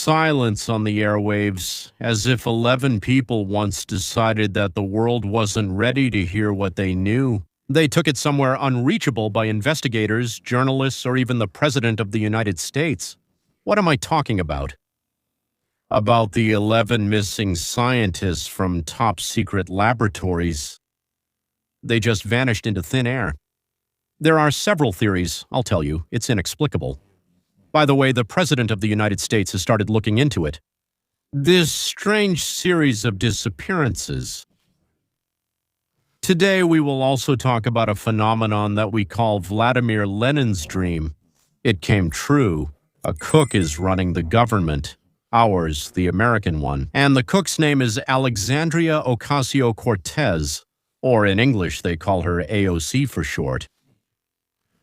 Silence on the airwaves, as if 11 people once decided that the world wasn't ready to hear what they knew. They took it somewhere unreachable by investigators, journalists, or even the President of the United States. What am I talking about? About the 11 missing scientists from top-secret laboratories. They just vanished into thin air. There are several theories, I'll tell you. It's inexplicable. By the way, the President of the United States has started looking into it. This strange series of disappearances. Today, we will also talk about a phenomenon that we call Vladimir Lenin's dream. It came true. A cook is running the government. Ours, the American one. And the cook's name is Alexandria Ocasio-Cortez, or in English, they call her AOC for short.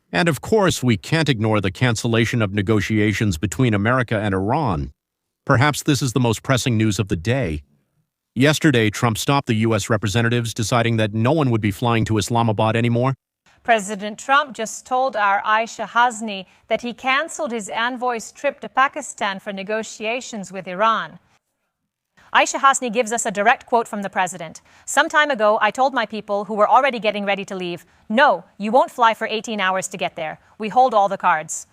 And of course, we can't ignore the cancellation of negotiations between America and Iran. Perhaps this is the most pressing news of the day. Yesterday, Trump stopped the U.S. representatives, deciding that no one would be flying to Islamabad anymore. President Trump just told our Aisha Hasni that he canceled his envoy's trip to Pakistan for negotiations with Iran. Aisha Hasni gives us a direct quote from the president. "Some time ago, I told my people who were already getting ready to leave, no, you won't fly for 18 hours to get there. We hold all the cards.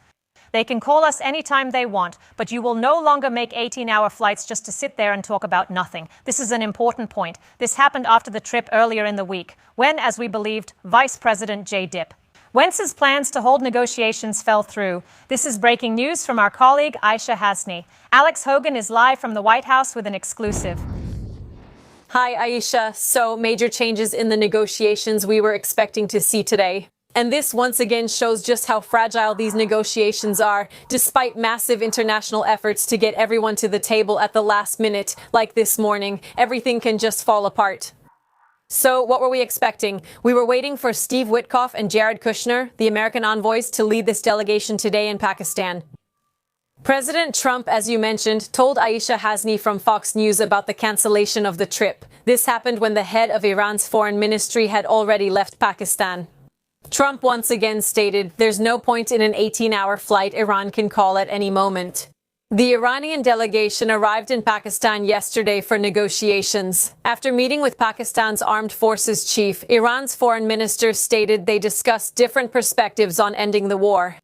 They can call us anytime they want, but you will no longer make 18-hour flights just to sit there and talk about nothing. This is an important point. This happened after the trip earlier in the week, when, as we believed, Vice President J. Dip Wence's plans to hold negotiations fell through. This is breaking news from our colleague Aisha Hasni. Alex Hogan is live from the White House with an exclusive. Hi, Aisha. So, major changes in the negotiations we were expecting to see today. And this once again shows just how fragile these negotiations are, despite massive international efforts to get everyone to the table at the last minute, like this morning. Everything can just fall apart. So, what were we expecting? We were waiting for Steve Witkoff and Jared Kushner, the American envoys, to lead this delegation today in Pakistan. President Trump, as you mentioned, told Aisha Hasni from Fox News about the cancellation of the trip. This happened when the head of Iran's foreign ministry had already left Pakistan. Trump once again stated there's no point in an 18-hour flight Iran can call at any moment. The Iranian delegation arrived in Pakistan yesterday for negotiations. After meeting with Pakistan's armed forces chief, Iran's foreign minister stated they discussed different perspectives on ending the war.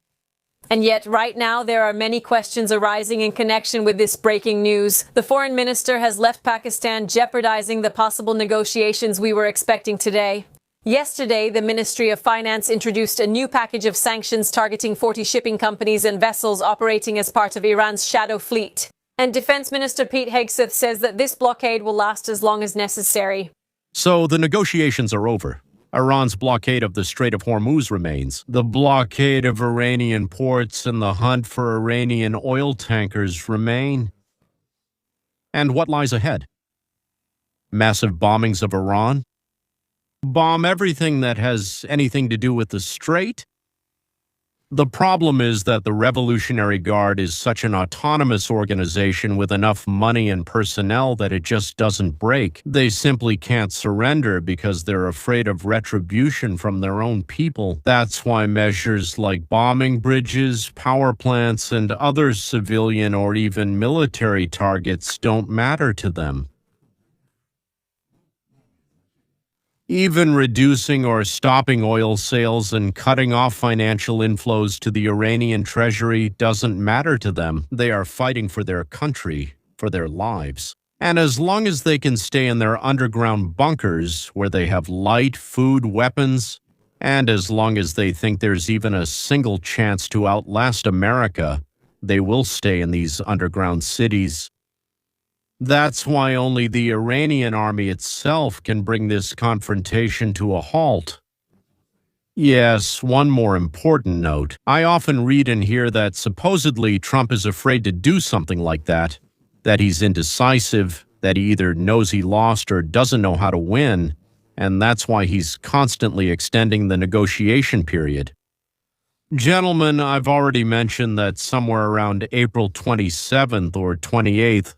And yet, right now, there are many questions arising in connection with this breaking news. The foreign minister has left Pakistan, jeopardizing the possible negotiations we were expecting today. Yesterday, the Ministry of Finance introduced a new package of sanctions targeting 40 shipping companies and vessels operating as part of Iran's shadow fleet. And Defense Minister Pete Hegseth says that this blockade will last as long as necessary. So the negotiations are over. Iran's blockade of the Strait of Hormuz remains. The blockade of Iranian ports and the hunt for Iranian oil tankers remain. And what lies ahead? Massive bombings of Iran? Bomb everything that has anything to do with the Strait? The problem is that the Revolutionary Guard is such an autonomous organization with enough money and personnel that it just doesn't break. They simply can't surrender because they're afraid of retribution from their own people. That's why measures like bombing bridges, power plants, and other civilian or even military targets don't matter to them. Even reducing or stopping oil sales and cutting off financial inflows to the Iranian treasury doesn't matter to them. They are fighting for their country, for their lives. And as long as they can stay in their underground bunkers where they have light, food, weapons, and as long as they think there's even a single chance to outlast America, they will stay in these underground cities. That's why only the Iranian army itself can bring this confrontation to a halt. Yes, one more important note. I often read and hear that supposedly Trump is afraid to do something like that he's indecisive, that he either knows he lost or doesn't know how to win, and that's why he's constantly extending the negotiation period. Gentlemen, I've already mentioned that somewhere around April 27th or 28th,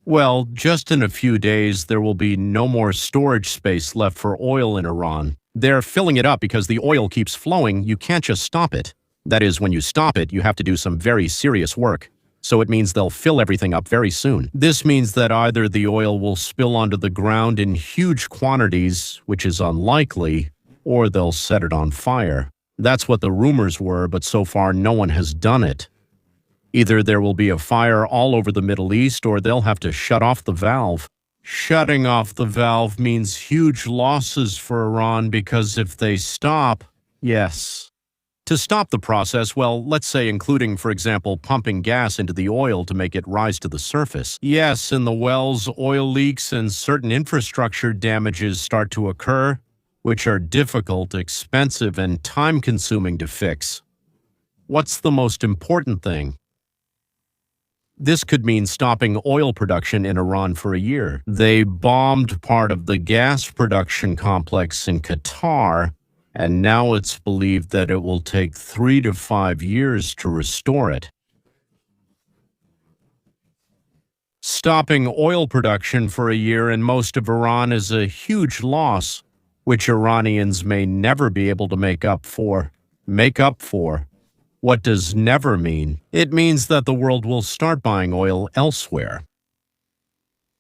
well, just in a few days, there will be no more storage space left for oil in Iran. They're filling it up because the oil keeps flowing. You can't just stop it. That is, when you stop it, you have to do some very serious work. so it means they'll fill everything up very soon. This means that either the oil will spill onto the ground in huge quantities, which is unlikely, or they'll set it on fire. That's what the rumors were, but so far no one has done it. Either there will be a fire all over the Middle East, or they'll have to shut off the valve. Shutting off the valve means huge losses for Iran because if they stop, yes. To stop the process, well, let's say including, for example, pumping gas into the oil to make it rise to the surface. Yes, in the wells, oil leaks and certain infrastructure damages start to occur, which are difficult, expensive, and time-consuming to fix. What's the most important thing? This could mean stopping oil production in Iran for a year. They bombed part of the gas production complex in Qatar, and now it's believed that it will take 3 to 5 years to restore it. Stopping oil production for a year in most of Iran is a huge loss, which Iranians may never be able to make up for. What does never mean? It means that the world will start buying oil elsewhere.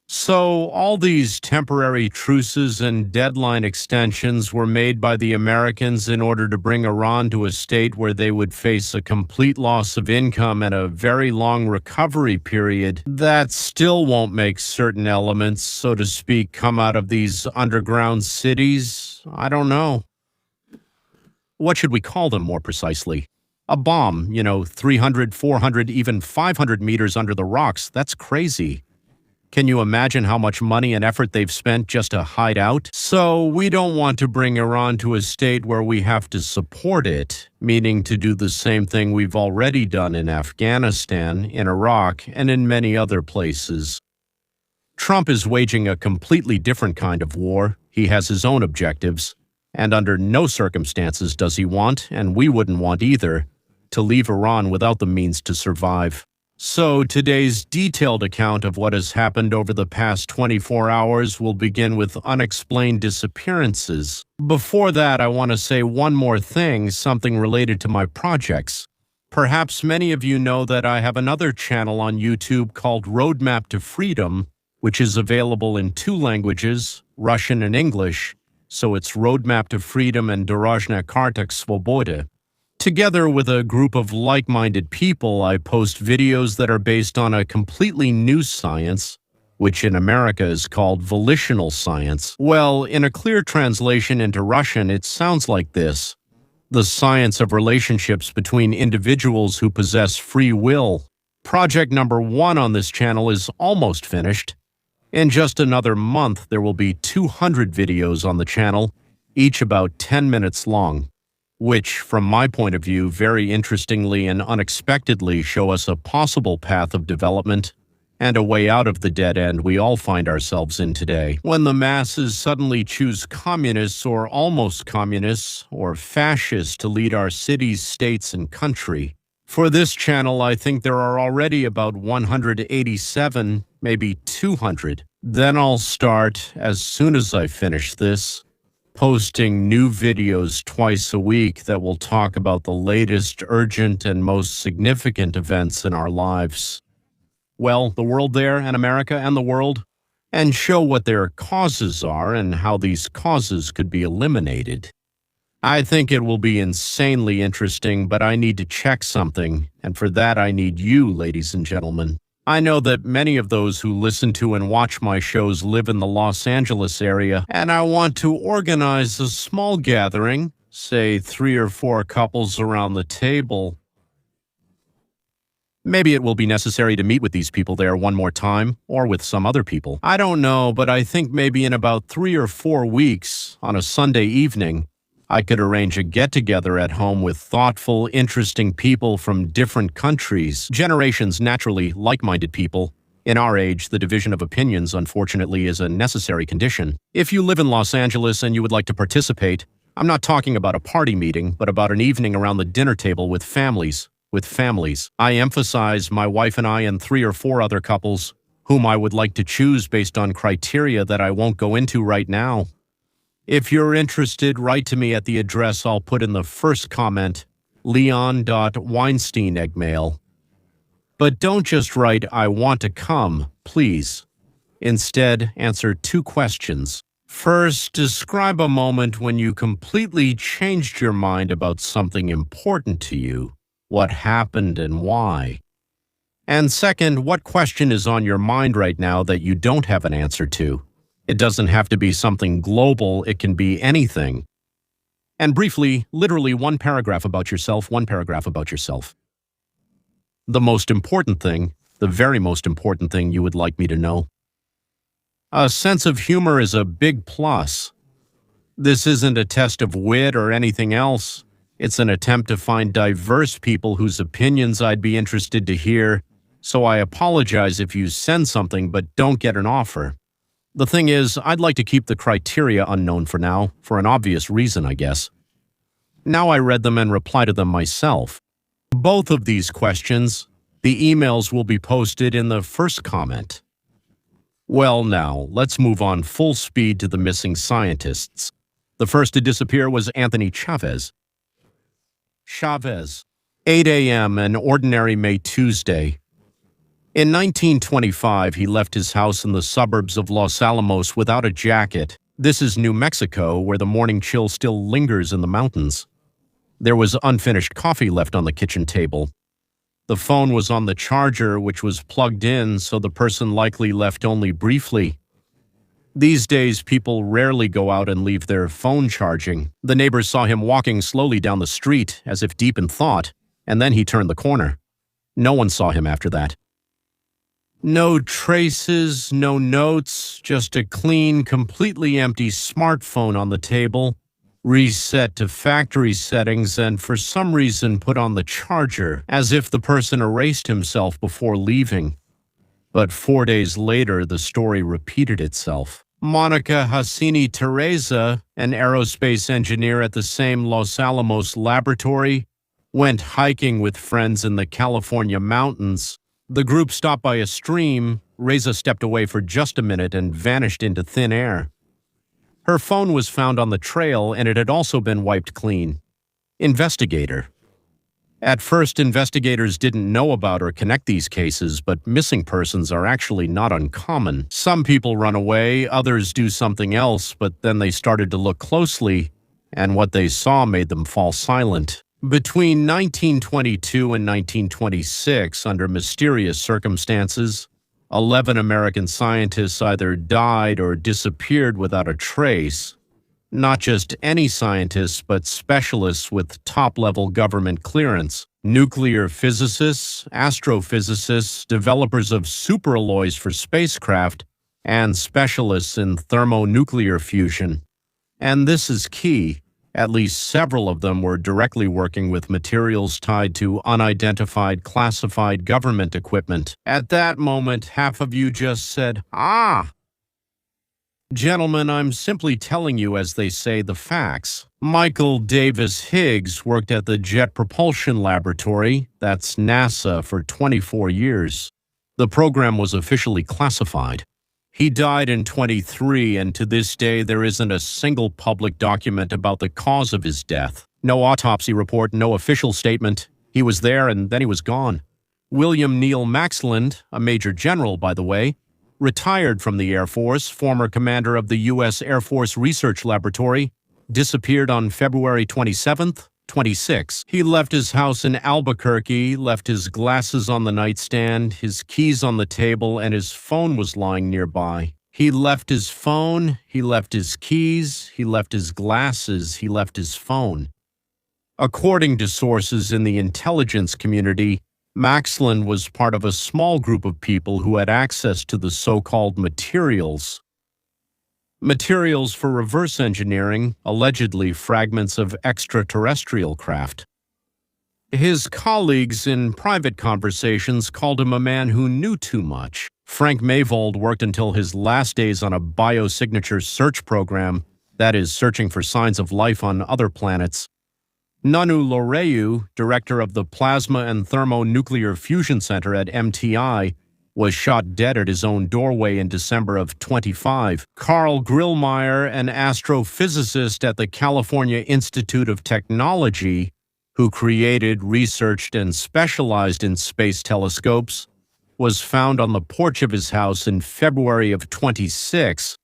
So all these temporary truces and deadline extensions were made by the Americans in order to bring Iran to a state where they would face a complete loss of income and a very long recovery period. That still won't make certain elements, so to speak, come out of these underground cities. I don't know. What should we call them more precisely? A bomb, 300, 400, even 500 meters under the rocks. That's crazy. Can you imagine how much money and effort they've spent just to hide out? So we don't want to bring Iran to a state where we have to support it, meaning to do the same thing we've already done in Afghanistan, in Iraq, and in many other places. Trump is waging a completely different kind of war. He has his own objectives, and under no circumstances does he want, and we wouldn't want either, to leave Iran without the means to survive. So today's detailed account of what has happened over the past 24 hours will begin with unexplained disappearances. Before that, I want to say one more thing, something related to my projects. Perhaps many of you know that I have another channel on YouTube called Roadmap to Freedom, which is available in 2 languages, Russian and English. So it's Roadmap to Freedom and Dorožna Karta k Svobode. Together with a group of like-minded people, I post videos that are based on a completely new science, which in America is called volitional science. Well, in a clear translation into Russian, it sounds like this: the science of relationships between individuals who possess free will. Project number 1 on this channel is almost finished. In just another month, there will be 200 videos on the channel, each about 10 minutes long, which, from my point of view, very interestingly and unexpectedly show us a possible path of development and a way out of the dead end we all find ourselves in today. When the masses suddenly choose communists or almost communists or fascists to lead our cities, states, and country. For this channel, I think there are already about 187, maybe 200. Then I'll start, as soon as I finish this, posting new videos twice a week that will talk about the latest urgent and most significant events in our lives. Well, the world there, and America and the world, and show what their causes are and how these causes could be eliminated. I think it will be insanely interesting, but I need to check something, and for that I need you, ladies and gentlemen. I know that many of those who listen to and watch my shows live in the Los Angeles area, and I want to organize a small gathering, say 3 or 4 couples around the table. Maybe it will be necessary to meet with these people there one more time, or with some other people. I don't know, but I think maybe in about 3 or 4 weeks, on a Sunday evening, I could arrange a get-together at home with thoughtful, interesting people from different countries, generations naturally like-minded people. In our age, the division of opinions, unfortunately, is a necessary condition. If you live in Los Angeles and you would like to participate, I'm not talking about a party meeting, but about an evening around the dinner table with families. I emphasize my wife and I and 3 or 4 other couples, whom I would like to choose based on criteria that I won't go into right now. If you're interested, write to me at the address I'll put in the first comment, leon.weinstein@gmail.com. But don't just write, "I want to come," please. Instead, answer 2 questions. First, describe a moment when you completely changed your mind about something important to you. What happened and why? And second, what question is on your mind right now that you don't have an answer to? It doesn't have to be something global, it can be anything. And briefly, literally 1 paragraph about yourself, 1 paragraph about yourself. The most important thing, the very most important thing you would like me to know. A sense of humor is a big plus. This isn't a test of wit or anything else. It's an attempt to find diverse people whose opinions I'd be interested to hear, so I apologize if you send something but don't get an offer. The thing is, I'd like to keep the criteria unknown for now, for an obvious reason, I guess. Now I read them and reply to them myself. Both of these questions, the emails will be posted in the first comment. Well now, let's move on full speed to the missing scientists. The first to disappear was Anthony Chavez. 8 a.m., an ordinary May Tuesday. In 1925, he left his house in the suburbs of Los Alamos without a jacket. This is New Mexico, where the morning chill still lingers in the mountains. There was unfinished coffee left on the kitchen table. The phone was on the charger, which was plugged in, so the person likely left only briefly. These days, people rarely go out and leave their phone charging. The neighbors saw him walking slowly down the street, as if deep in thought, and then he turned the corner. No one saw him after that. No traces, no notes, just a clean, completely empty smartphone on the table, reset to factory settings, and for some reason put on the charger, as if the person erased himself before leaving. But 4 days later, the story repeated itself. Monica Hassini Teresa, an aerospace engineer at the same Los Alamos laboratory, went hiking with friends in the California mountains. The group stopped by a stream. Reza stepped away for just a minute and vanished into thin air. Her phone was found on the trail, and it had also been wiped clean. Investigator. At first, investigators didn't know about or connect these cases, but missing persons are actually not uncommon. Some people run away, others do something else, but then they started to look closely, and what they saw made them fall silent. Between 1922 and 1926, under mysterious circumstances, 11 American scientists either died or disappeared without a trace. Not just any scientists, but specialists with top-level government clearance. Nuclear physicists, astrophysicists, developers of superalloys for spacecraft, and specialists in thermonuclear fusion. And this is key. At least several of them were directly working with materials tied to unidentified classified government equipment. At that moment, half of you just said, "Ah!" Gentlemen, I'm simply telling you, as they say, the facts. Michael Davis Higgs worked at the Jet Propulsion Laboratory, that's NASA, for 24 years. The program was officially classified. He died in 23, and to this day there isn't a single public document about the cause of his death. No autopsy report, no official statement. He was there and then he was gone. William Neal Maxland, a major general, by the way, retired from the Air Force, former commander of the U.S. Air Force Research Laboratory, disappeared on February 27th, 26. He left his house in Albuquerque, left his glasses on the nightstand, his keys on the table, and his phone was lying nearby. He left his phone, he left his keys, he left his glasses, he left his phone. According to sources in the intelligence community, Maxland was part of a small group of people who had access to the so-called materials. Materials for reverse engineering, allegedly fragments of extraterrestrial craft. His colleagues in private conversations called him a man who knew too much. Frank Mayvold worked until his last days on a biosignature search program, that is, searching for signs of life on other planets. Nanu Loreu, director of the Plasma and Thermonuclear Fusion Center at MTI, was shot dead at his own doorway in December of 25. Carl Grillmeyer, an astrophysicist at the California Institute of Technology, who created, researched, and specialized in space telescopes, was found on the porch of his house in February of 26.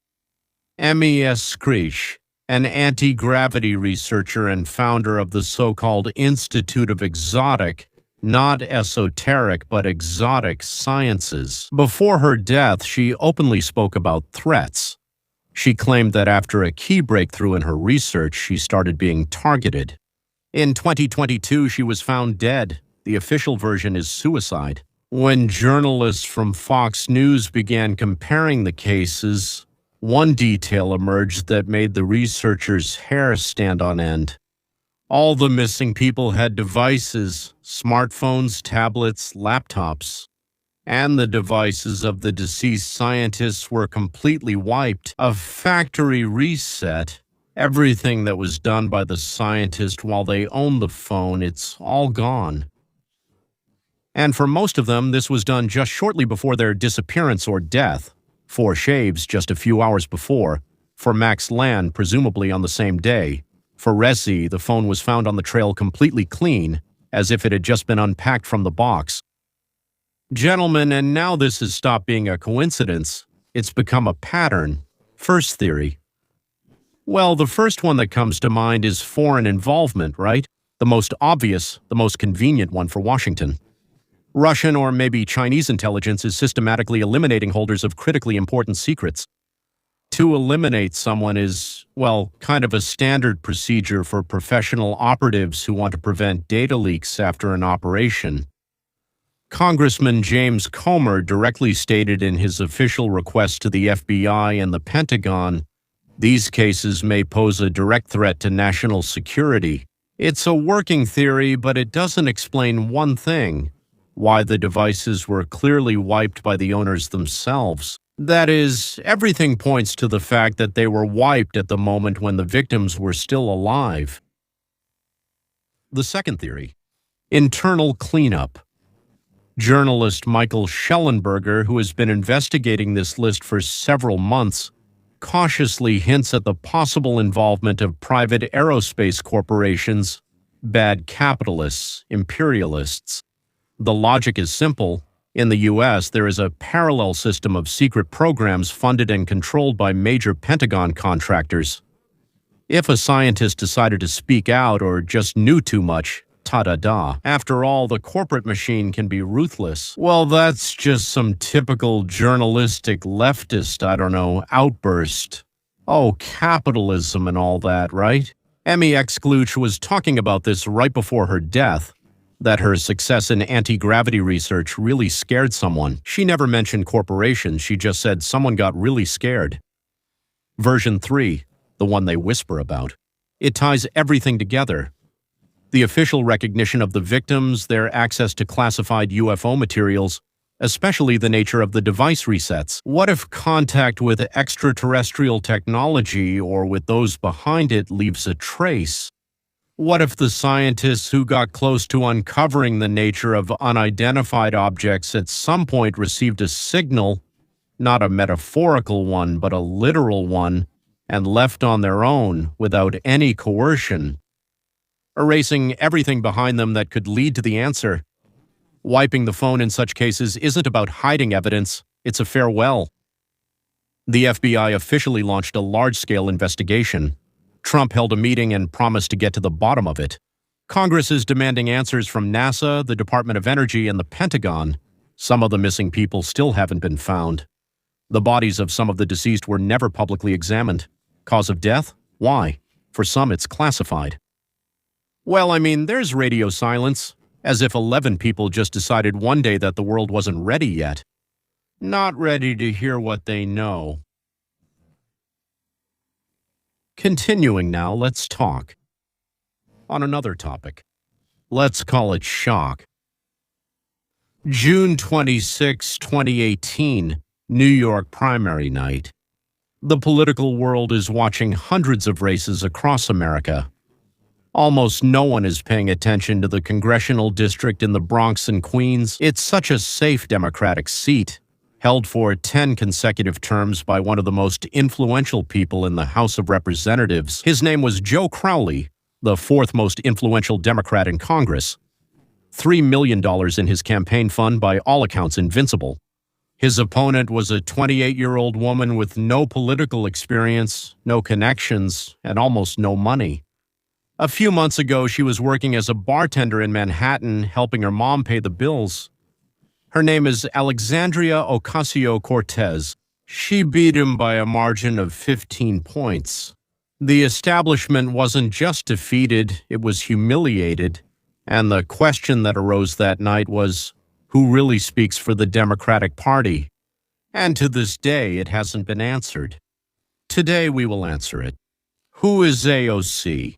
MES Screech, an anti-gravity researcher and founder of the so-called Institute of Exotic, not esoteric but exotic sciences. Before her death, she openly spoke about threats. She claimed that after a key breakthrough in her research, she started being targeted. In 2022, she was found dead. The official version is suicide. When journalists from Fox News began comparing the cases, one detail emerged that made the researchers' hair stand on end. All the missing people had devices, smartphones, tablets, laptops, and the devices of the deceased scientists were completely wiped. A factory reset. Everything that was done by the scientist while they owned the phone, it's all gone. And for most of them, this was done just shortly before their disappearance or death. 4 shaves just a few hours before. For Max Land, presumably on the same day. For Resi, the phone was found on the trail completely clean, as if it had just been unpacked from the box. Gentlemen, and now this has stopped being a coincidence. It's become a pattern. First theory. Well, the first one that comes to mind is foreign involvement, right? The most obvious, the most convenient one for Washington. Russian or maybe Chinese intelligence is systematically eliminating holders of critically important secrets. To eliminate someone is, well, kind of a standard procedure for professional operatives who want to prevent data leaks after an operation. Congressman James Comer directly stated in his official request to the FBI and the Pentagon, these cases may pose a direct threat to national security. It's a working theory, but it doesn't explain one thing: why the devices were clearly wiped by the owners themselves. That is, everything points to the fact that they were wiped at the moment when the victims were still alive. The second theory: internal cleanup. Journalist Michael Schellenberger, who has been investigating this list for several months, cautiously hints at the possible involvement of private aerospace corporations, bad capitalists, imperialists. The logic is simple. In the U.S., there is a parallel system of secret programs funded and controlled by major Pentagon contractors. If a scientist decided to speak out or just knew too much, ta-da-da. After all, the corporate machine can be ruthless. Well, that's just some typical journalistic leftist, outburst. Oh, capitalism and all that, right? MEX Gluch was talking about this right before her death, that her success in anti-gravity research really scared someone. She never mentioned corporations, she just said someone got really scared. Version 3, the one they whisper about. It ties everything together. The official recognition of the victims, their access to classified UFO materials, especially the nature of the device resets. What if contact with extraterrestrial technology or with those behind it leaves a trace? What if the scientists who got close to uncovering the nature of unidentified objects at some point received a signal, not a metaphorical one, but a literal one, and left on their own without any coercion, erasing everything behind them that could lead to the answer? Wiping the phone in such cases isn't about hiding evidence, it's a farewell. The FBI officially launched a large-scale investigation. Trump held a meeting and promised to get to the bottom of it. Congress is demanding answers from NASA, the Department of Energy, and the Pentagon. Some of the missing people still haven't been found. The bodies of some of the deceased were never publicly examined. Cause of death? Why? For some, it's classified. Well, there's radio silence, as if 11 people just decided one day that the world wasn't ready yet. Not ready to hear what they know. Continuing now, let's talk. On another topic. Let's call it shock. June 26, 2018, New York primary night. The political world is watching hundreds of races across America. Almost no one is paying attention to the congressional district in the Bronx and Queens. It's such a safe Democratic seat, held for 10 consecutive terms by one of the most influential people in the House of Representatives. His name was Joe Crowley, the fourth most influential Democrat in Congress. $3 million in his campaign fund, by all accounts invincible. His opponent was a 28-year-old woman with no political experience, no connections, and almost no money. A few months ago, she was working as a bartender in Manhattan, helping her mom pay the bills. Her name is Alexandria Ocasio-Cortez. She beat him by a margin of 15 points. The establishment wasn't just defeated, it was humiliated. And the question that arose that night was, who really speaks for the Democratic Party? And to this day, it hasn't been answered. Today, we will answer it. Who is AOC?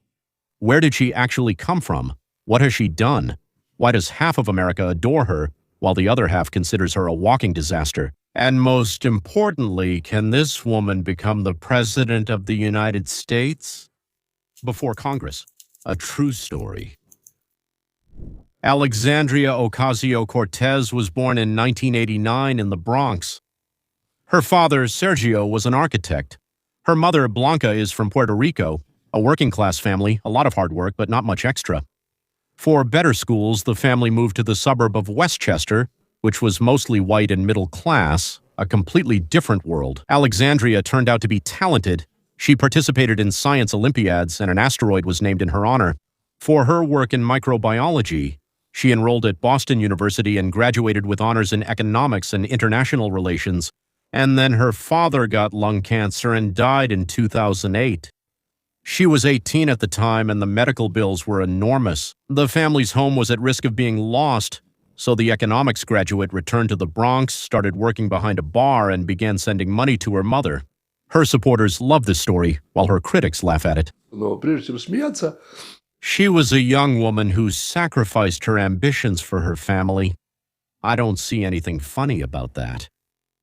Where did she actually come from? What has she done? Why does half of America adore her, while the other half considers her a walking disaster? And most importantly, can this woman become the President of the United States? Before Congress, a true story. Alexandria Ocasio-Cortez was born in 1989 in the Bronx. Her father, Sergio, was an architect. Her mother, Blanca, is from Puerto Rico, a working-class family, a lot of hard work, but not much extra. For better schools, the family moved to the suburb of Westchester, which was mostly white and middle class, a completely different world. Alexandria turned out to be talented. She participated in science Olympiads, and an asteroid was named in her honor. For her work in microbiology, she enrolled at Boston University and graduated with honors in economics and international relations. And then her father got lung cancer and died in 2008. She was 18 at the time, and the medical bills were enormous. The family's home was at risk of being lost, so the economics graduate returned to the Bronx, started working behind a bar, and began sending money to her mother. Her supporters love this story, while her critics laugh at it. She was a young woman who sacrificed her ambitions for her family. I don't see anything funny about that.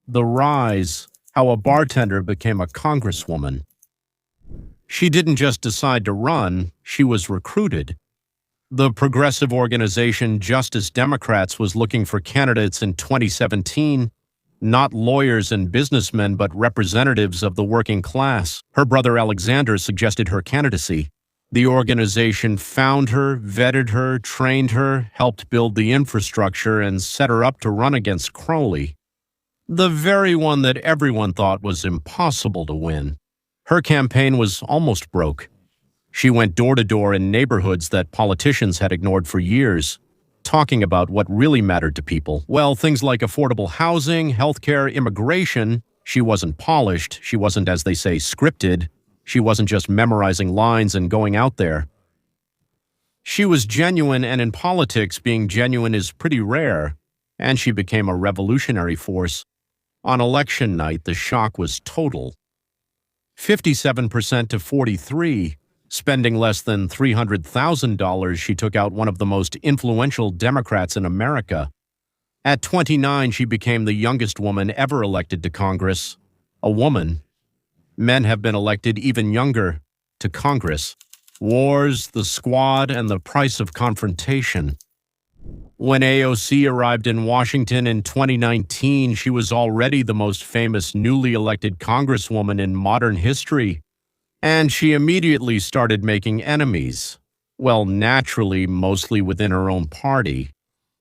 The rise, how a bartender became a congresswoman. She didn't just decide to run, she was recruited. The progressive organization Justice Democrats was looking for candidates in 2017, not lawyers and businessmen, but representatives of the working class. Her brother Alexander suggested her candidacy. The organization found her, vetted her, trained her, helped build the infrastructure, and set her up to run against Crowley, the very one that everyone thought was impossible to win. Her campaign was almost broke. She went door to door in neighborhoods that politicians had ignored for years, talking about what really mattered to people. Well, things like affordable housing, healthcare, immigration. She wasn't polished. She wasn't, as they say, scripted. She wasn't just memorizing lines and going out there. She was genuine, and in politics, being genuine is pretty rare, and she became a revolutionary force. On election night, the shock was total. 57% to 43%, spending less than $300,000, she took out one of the most influential Democrats in America. At 29, she became the youngest woman ever elected to Congress, a woman. Men have been elected even younger to Congress. Wars, the squad, and the price of confrontation. When AOC arrived in Washington in 2019, she was already the most famous newly elected congresswoman in modern history. And she immediately started making enemies. Well, naturally, mostly within her own party.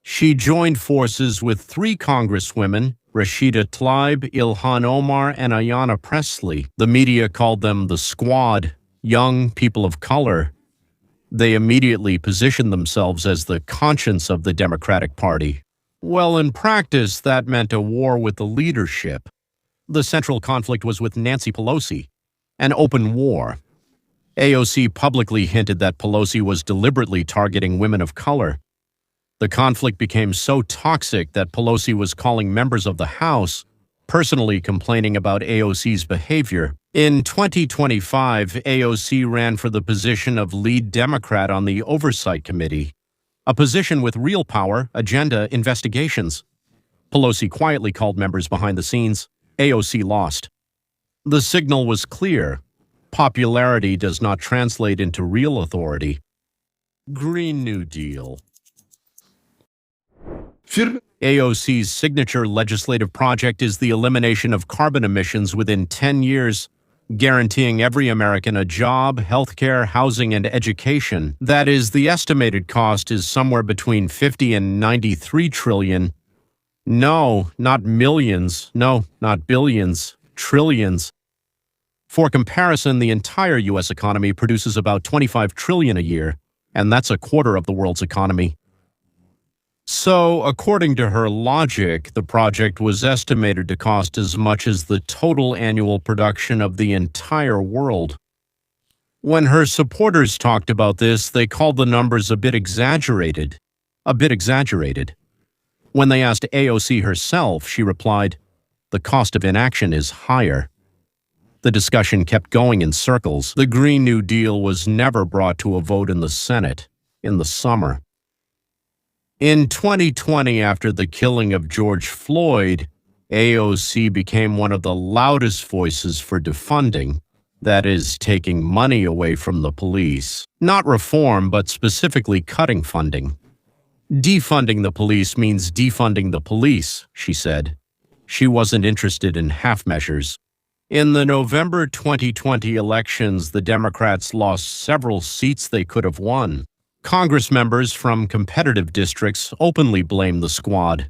She joined forces with 3 congresswomen, Rashida Tlaib, Ilhan Omar, and Ayanna Pressley. The media called them the Squad, young people of color. They immediately positioned themselves as the conscience of the Democratic Party. Well, in practice, that meant a war with the leadership. The central conflict was with Nancy Pelosi, an open war. AOC publicly hinted that Pelosi was deliberately targeting women of color. The conflict became so toxic that Pelosi was calling members of the House, personally complaining about AOC's behavior. In 2025, AOC ran for the position of lead Democrat on the Oversight Committee, a position with real power, agenda, investigations. Pelosi quietly called members behind the scenes. AOC lost. The signal was clear. Popularity does not translate into real authority. Green New Deal. AOC's signature legislative project is the elimination of carbon emissions within 10 years, guaranteeing every American a job, healthcare, housing, and education. That is, the estimated cost is somewhere between 50 and 93 trillion. No, not millions. No, not billions. Trillions. For comparison, the entire U.S. economy produces about 25 trillion a year, and that's a quarter of the world's economy. So, according to her logic, the project was estimated to cost as much as the total annual production of the entire world. When her supporters talked about this, they called the numbers a bit exaggerated. A bit exaggerated. When they asked AOC herself, she replied, "The cost of inaction is higher." The discussion kept going in circles. The Green New Deal was never brought to a vote in the Senate in the summer. In 2020, after the killing of George Floyd, AOC became one of the loudest voices for defunding, that is, taking money away from the police. Not reform, but specifically cutting funding. Defunding the police means defunding the police, she said. She wasn't interested in half measures. In the November 2020 elections, the Democrats lost several seats they could have won. Congress members from competitive districts openly blamed the squad.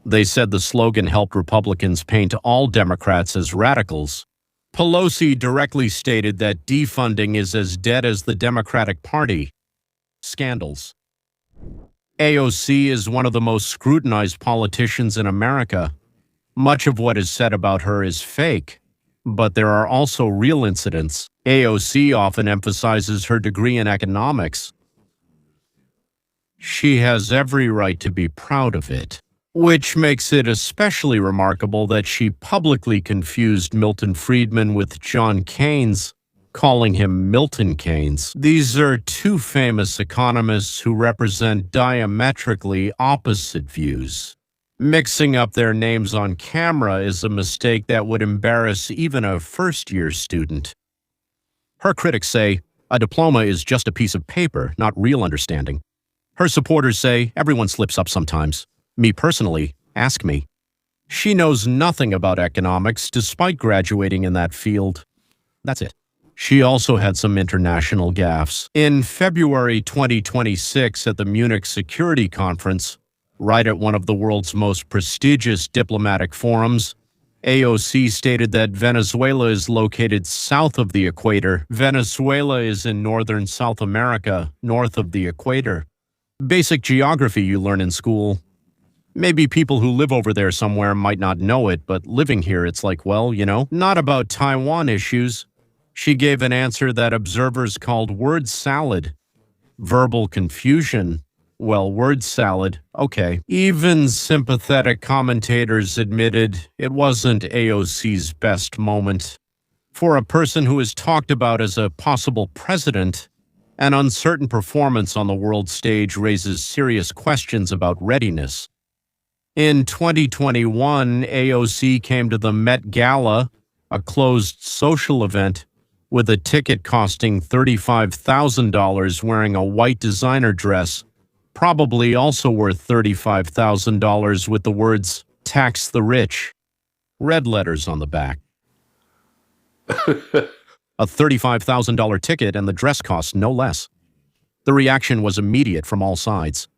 They said the slogan helped Republicans paint all Democrats as radicals. Pelosi directly stated that defunding is as dead as the Democratic Party. Scandals. AOC is one of the most scrutinized politicians in America. Much of what is said about her is fake, but there are also real incidents. AOC often emphasizes her degree in economics. She has every right to be proud of it, which makes it especially remarkable that she publicly confused Milton Friedman with John Keynes, calling him Milton Keynes. These are two famous economists who represent diametrically opposite views. Mixing up their names on camera is a mistake that would embarrass even a first-year student. Her critics say, a diploma is just a piece of paper, not real understanding. Her supporters say, everyone slips up sometimes. Me personally, ask me. She knows nothing about economics despite graduating in that field. That's it. She also had some international gaffes. In February 2026 at the Munich Security Conference, right at one of the world's most prestigious diplomatic forums, AOC stated that Venezuela is located south of the equator. Venezuela is in northern South America, north of the equator. Basic geography you learn in school. Maybe people who live over there somewhere might not know it, but living here it's like, well, you know, not about Taiwan issues. She gave an answer that observers called word salad. Verbal confusion. Well, word salad, okay. Even sympathetic commentators admitted it wasn't AOC's best moment. For a person who is talked about as a possible president, an uncertain performance on the world stage raises serious questions about readiness. In 2021, AOC came to the Met Gala, a closed social event, with a ticket costing $35,000 wearing a white designer dress, probably also worth $35,000 with the words, "Tax the Rich," red letters on the back. A $35,000 ticket and the dress cost no less. The reaction was immediate from all sides.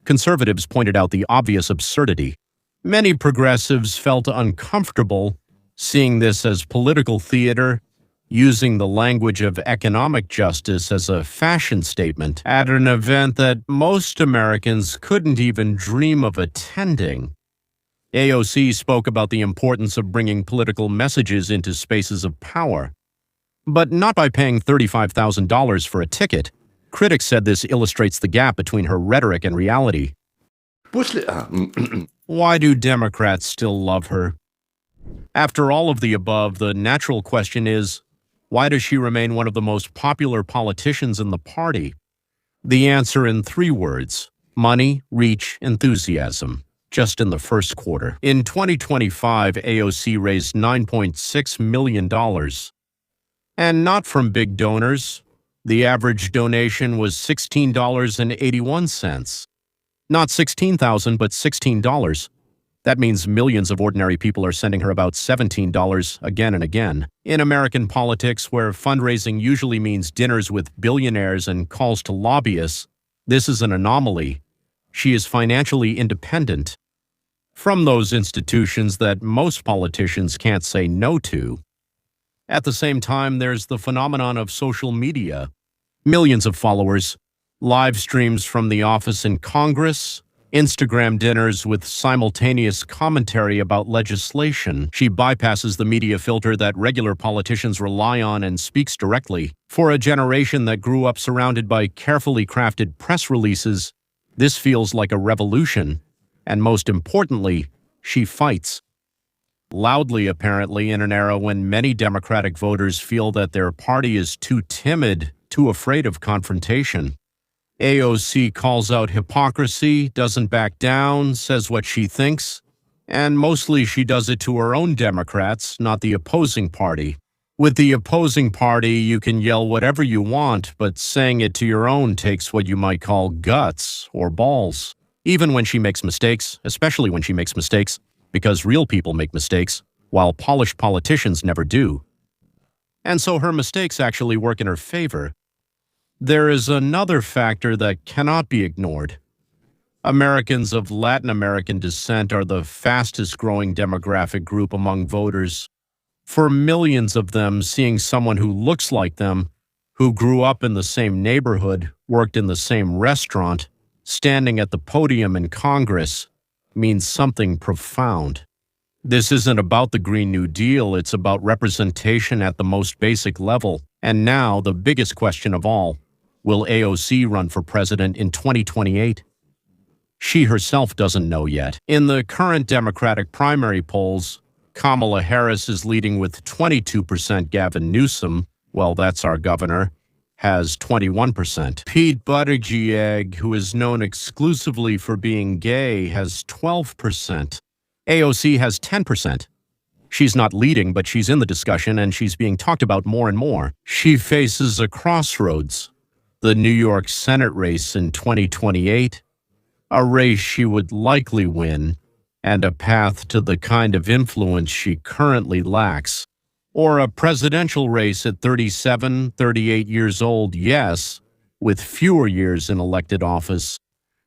Conservatives pointed out the obvious absurdity. Many progressives felt uncomfortable seeing this as political theater, using the language of economic justice as a fashion statement at an event that most Americans couldn't even dream of attending. AOC spoke about the importance of bringing political messages into spaces of power, but not by paying $35,000 for a ticket. Critics said this illustrates the gap between her rhetoric and reality. Why do Democrats still love her? After all of the above, the natural question is, why does she remain one of the most popular politicians in the party? The answer in 3 words: money, reach, enthusiasm. Just in the first quarter. In 2025, AOC raised $9.6 million. And not from big donors. The average donation was $16.81. Not $16,000, but $16. That means millions of ordinary people are sending her about $17 again and again. In American politics, where fundraising usually means dinners with billionaires and calls to lobbyists, this is an anomaly. She is financially independent from those institutions that most politicians can't say no to. At the same time, there's the phenomenon of social media. Millions of followers, live streams from the office in Congress, Instagram dinners with simultaneous commentary about legislation. She bypasses the media filter that regular politicians rely on and speaks directly. For a generation that grew up surrounded by carefully crafted press releases, this feels like a revolution. And most importantly, she fights. Loudly, apparently, in an era when many Democratic voters feel that their party is too timid, too afraid of confrontation. AOC calls out hypocrisy, doesn't back down, says what she thinks, and mostly she does it to her own Democrats, not the opposing party. With the opposing party, you can yell whatever you want, but saying it to your own takes what you might call guts or balls. Even when she makes mistakes, especially when she makes mistakes, because real people make mistakes, while polished politicians never do. And so her mistakes actually work in her favor. There is another factor that cannot be ignored. Americans of Latin American descent are the fastest growing demographic group among voters. For millions of them, seeing someone who looks like them, who grew up in the same neighborhood, worked in the same restaurant, standing at the podium in Congress, means something profound. This isn't about the Green New Deal, it's about representation at the most basic level. And now, the biggest question of all, will AOC run for president in 2028? She herself doesn't know yet. In the current Democratic primary polls, Kamala Harris is leading with 22%. Gavin Newsom, well, that's our governor, has 21%. Pete Buttigieg, who is known exclusively for being gay, has 12%. AOC has 10%. She's not leading, but she's in the discussion and she's being talked about more and more. She faces a crossroads. The New York Senate race in 2028, a race she would likely win, and a path to the kind of influence she currently lacks. Or a presidential race at 37, 38 years old, yes, with fewer years in elected office.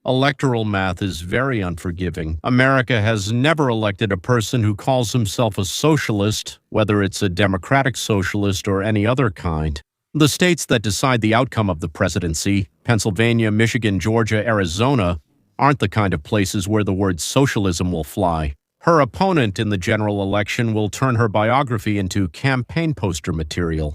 Electoral math is very unforgiving. America has never elected a person who calls himself a socialist, whether it's a democratic socialist or any other kind. The states that decide the outcome of the presidency, Pennsylvania, Michigan, Georgia, Arizona, aren't the kind of places where the word socialism will fly. Her opponent in the general election will turn her biography into campaign poster material.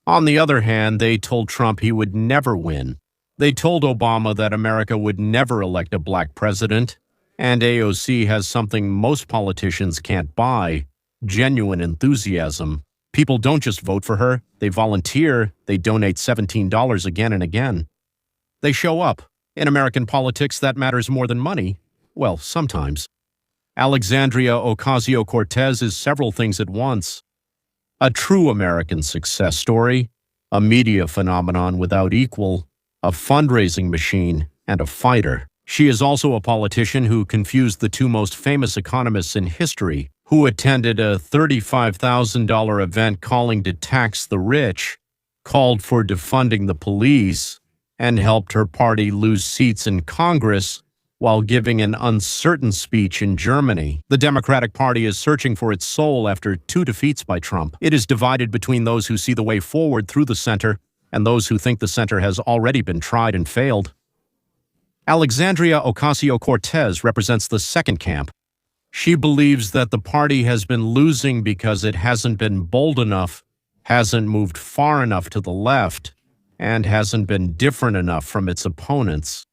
On the other hand, they told Trump he would never win. They told Obama that America would never elect a black president. And AOC has something most politicians can't buy: genuine enthusiasm. People don't just vote for her, they volunteer, they donate $17 again and again. They show up. In American politics, that matters more than money. Well, sometimes. Alexandria Ocasio-Cortez is several things at once. A true American success story, a media phenomenon without equal, a fundraising machine, and a fighter. She is also a politician who confused the two most famous economists in history, who attended a $35,000 event calling to tax the rich, called for defunding the police, and helped her party lose seats in Congress while giving an uncertain speech in Germany. The Democratic Party is searching for its soul after 2 defeats by Trump. It is divided between those who see the way forward through the center and those who think the center has already been tried and failed. Alexandria Ocasio-Cortez represents the second camp. She believes that the party has been losing because it hasn't been bold enough, hasn't moved far enough to the left, and hasn't been different enough from its opponents.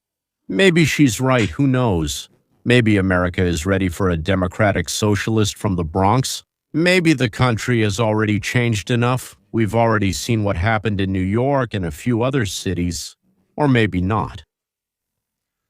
Maybe she's right, who knows? Maybe America is ready for a democratic socialist from the Bronx. Maybe the country has already changed enough. We've already seen what happened in New York and a few other cities. Or maybe not.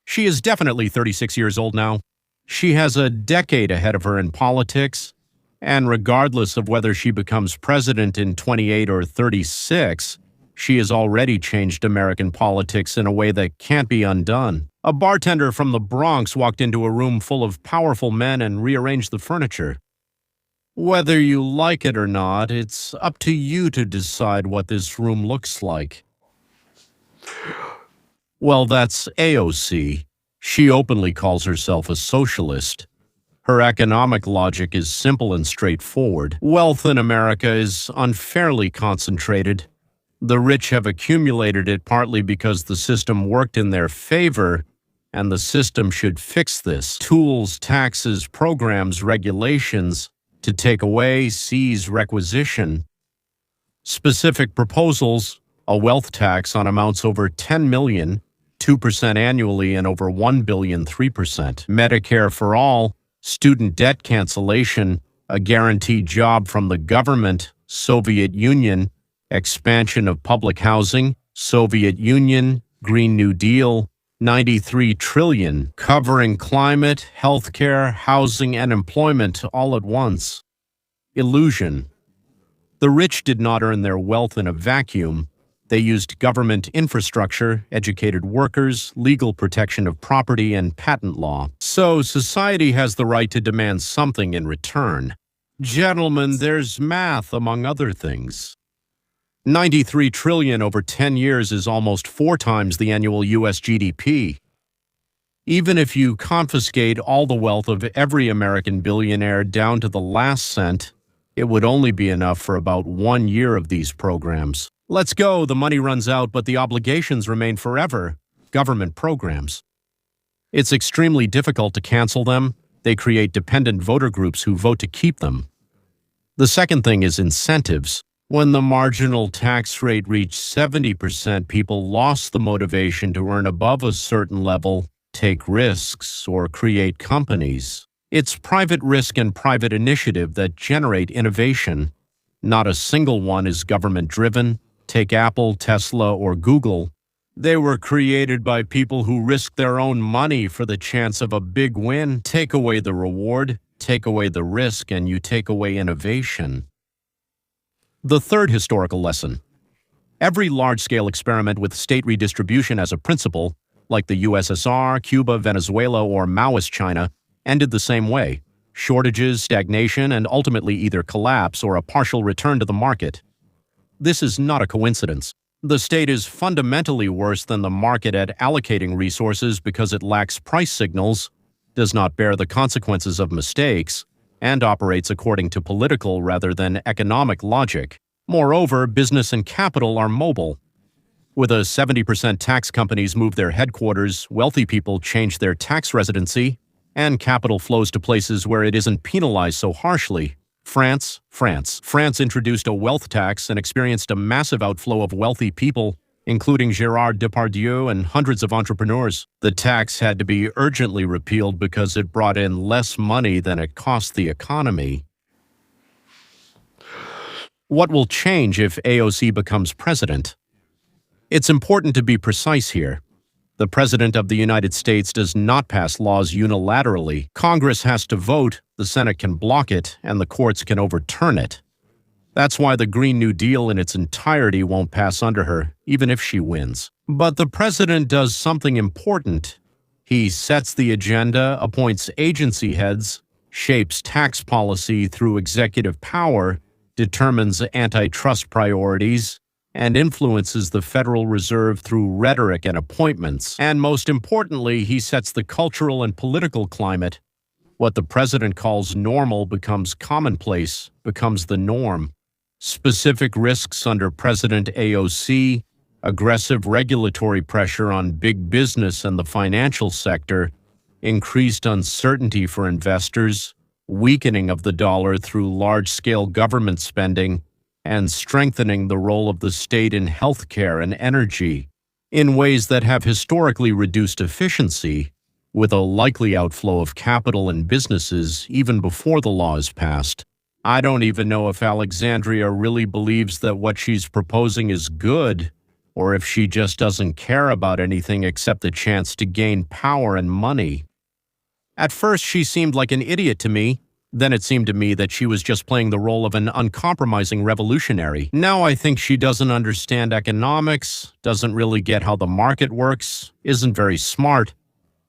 She is definitely 36 years old now. She has a decade ahead of her in politics, and regardless of whether she becomes president in 28 or 36, she has already changed American politics in a way that can't be undone. A bartender from the Bronx walked into a room full of powerful men and rearranged the furniture. Whether you like it or not, it's up to you to decide what this room looks like. Well, that's AOC. She openly calls herself a socialist. Her economic logic is simple and straightforward. Wealth in America is unfairly concentrated. The rich have accumulated it partly because the system worked in their favor, and the system should fix this. Tools, taxes, programs, regulations to take away, seize, requisition. Specific proposals: a wealth tax on amounts over $10 million, 2% annually, and over $1 billion, 3%. Medicare for all, student debt cancellation, a guaranteed job from the government, Soviet Union, expansion of public housing, Soviet Union, Green New Deal, $93 trillion, covering climate, healthcare, housing, and employment all at once. Illusion. The rich did not earn their wealth in a vacuum. They used government infrastructure, educated workers, legal protection of property, and patent law. So society has the right to demand something in return. Gentlemen, there's math, among other things. $93 trillion over 10 years is almost 4 times the annual U.S. GDP. Even if you confiscate all the wealth of every American billionaire down to the last cent, it would only be enough for about 1 year of these programs. Let's go, the money runs out, but the obligations remain forever. Government programs. It's extremely difficult to cancel them. They create dependent voter groups who vote to keep them. The second thing is incentives. When the marginal tax rate reached 70%, people lost the motivation to earn above a certain level, take risks, or create companies. It's private risk and private initiative that generate innovation. Not a single one is government-driven. Take Apple, Tesla, or Google. They were created by people who risked their own money for the chance of a big win. Take away the reward, take away the risk, and you take away innovation. The third historical lesson. Every large-scale experiment with state redistribution as a principle, like the USSR, Cuba, Venezuela, or Maoist China, ended the same way: shortages, stagnation, and ultimately either collapse or a partial return to the market. This is not a coincidence. The state is fundamentally worse than the market at allocating resources because it lacks price signals, does not bear the consequences of mistakes, and operates according to political rather than economic logic. Moreover, business and capital are mobile. With a 70% tax, companies move their headquarters, wealthy people change their tax residency, and capital flows to places where it isn't penalized so harshly. France introduced a wealth tax and experienced a massive outflow of wealthy people, including Gérard Depardieu and hundreds of entrepreneurs. The tax had to be urgently repealed because it brought in less money than it cost the economy. What will change if AOC becomes president? It's important to be precise here. The President of the United States does not pass laws unilaterally. Congress has to vote, the Senate can block it, and the courts can overturn it. That's why the Green New Deal in its entirety won't pass under her, even if she wins. But the president does something important. He sets the agenda, appoints agency heads, shapes tax policy through executive power, determines antitrust priorities, and influences the Federal Reserve through rhetoric and appointments. And most importantly, he sets the cultural and political climate. What the president calls normal becomes commonplace, becomes the norm. Specific risks under President AOC, aggressive regulatory pressure on big business and the financial sector, increased uncertainty for investors, weakening of the dollar through large-scale government spending, and strengthening the role of the state in healthcare and energy in ways that have historically reduced efficiency, with a likely outflow of capital and businesses even before the law is passed. I don't even know if Alexandria really believes that what she's proposing is good, or if she just doesn't care about anything except the chance to gain power and money. At first, she seemed like an idiot to me. Then it seemed to me that she was just playing the role of an uncompromising revolutionary. Now I think she doesn't understand economics, doesn't really get how the market works, isn't very smart,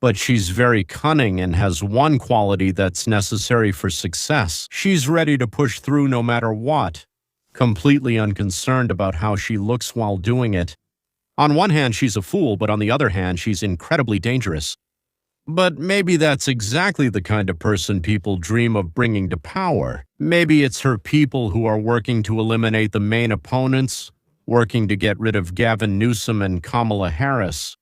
But she's very cunning and has one quality that's necessary for success. She's ready to push through no matter what, completely unconcerned about how she looks while doing it. On one hand, she's a fool, but on the other hand, she's incredibly dangerous. But maybe that's exactly the kind of person people dream of bringing to power. Maybe it's her people who are working to eliminate the main opponents, working to get rid of Gavin Newsom and Kamala Harris.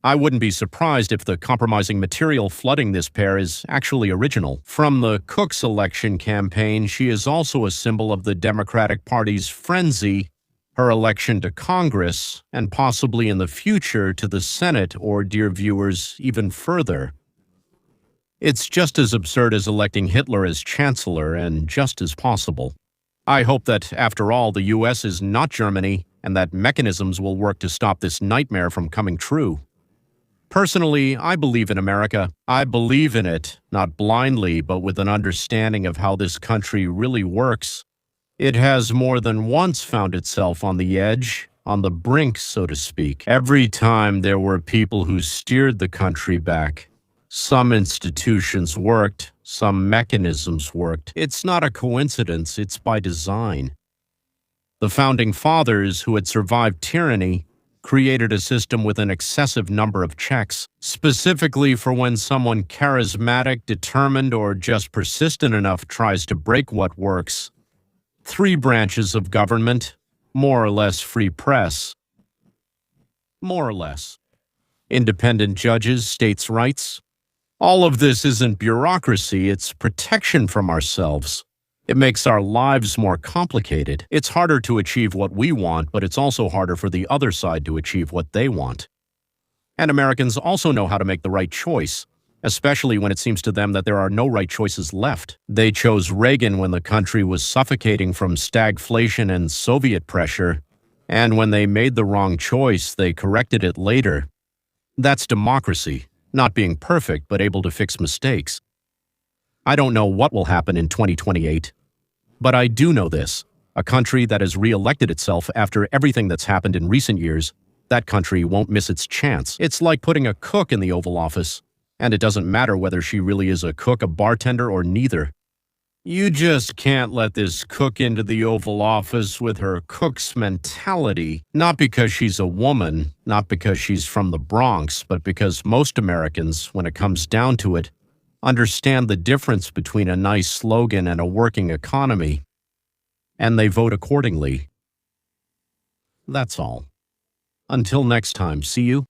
I wouldn't be surprised if the compromising material flooding this pair is actually original. From the Cook's election campaign, she is also a symbol of the Democratic Party's frenzy, her election to Congress, and possibly in the future to the Senate, or, dear viewers, even further. It's just as absurd as electing Hitler as chancellor, and just as possible. I hope that, after all, the US is not Germany, and that mechanisms will work to stop this nightmare from coming true. Personally, I believe in America. I believe in it, not blindly, but with an understanding of how this country really works. It has more than once found itself on the edge, on the brink, so to speak. Every time there were people who steered the country back. Some institutions worked, some mechanisms worked. It's not a coincidence, it's by design. The Founding Fathers, who had survived tyranny, created a system with an excessive number of checks, specifically for when someone charismatic, determined, or just persistent enough tries to break what works. 3 branches of government, more or less free press. More or less. Independent judges, states' rights. All of this isn't bureaucracy, it's protection from ourselves. It makes our lives more complicated. It's harder to achieve what we want, but it's also harder for the other side to achieve what they want. And Americans also know how to make the right choice, especially when it seems to them that there are no right choices left. They chose Reagan when the country was suffocating from stagflation and Soviet pressure, and when they made the wrong choice, they corrected it later. That's democracy, not being perfect, but able to fix mistakes. I don't know what will happen in 2028, but I do know this. A country that has re-elected itself after everything that's happened in recent years, that country won't miss its chance. It's like putting a cook in the Oval Office, and it doesn't matter whether she really is a cook, a bartender, or neither. You just can't let this cook into the Oval Office with her cook's mentality, not because she's a woman, not because she's from the Bronx, but because most Americans, when it comes down to it, understand the difference between a nice slogan and a working economy, and they vote accordingly. That's all. Until next time, see you.